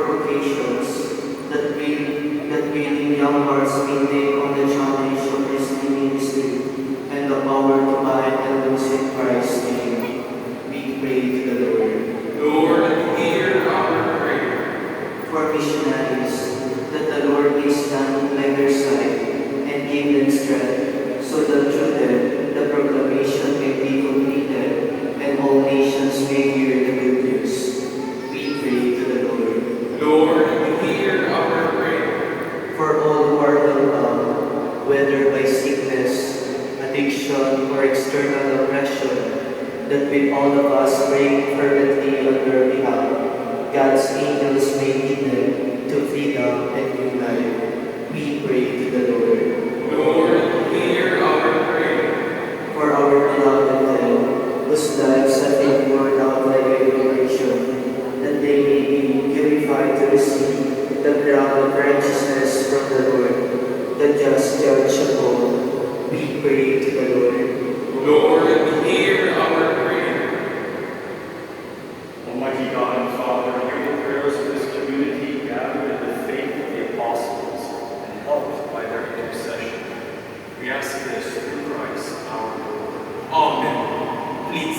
vocations, that willing young hearts may take on the challenge of this ministry and the power to bind and loose in Christ's name. We pray to the Lord. Lord, hear our prayer. For missionaries, that the Lord may stand by their side and give them strength, so that through them the proclamation may be completed and all nations may hear the good news. We pray to the Lord. Lord, hear our prayer. For all who are well bound, whether by sickness, addiction, or external oppression, that with all of us pray fervently on their behalf, God's angels may lead them to freedom and new life. We pray to the Lord. Lord, hear our prayer. For our beloved dead, whose lives have been poured out like a liberation, that they may be purified to receive the crown of righteousness from the Lord, the just judge of all. We pray to the Lord. Lord, hear our prayer. Almighty God and Father, hear the prayers of this community gathered in the faith of the apostles and helped by their intercession. We ask this through Christ our Lord. Amen. Please.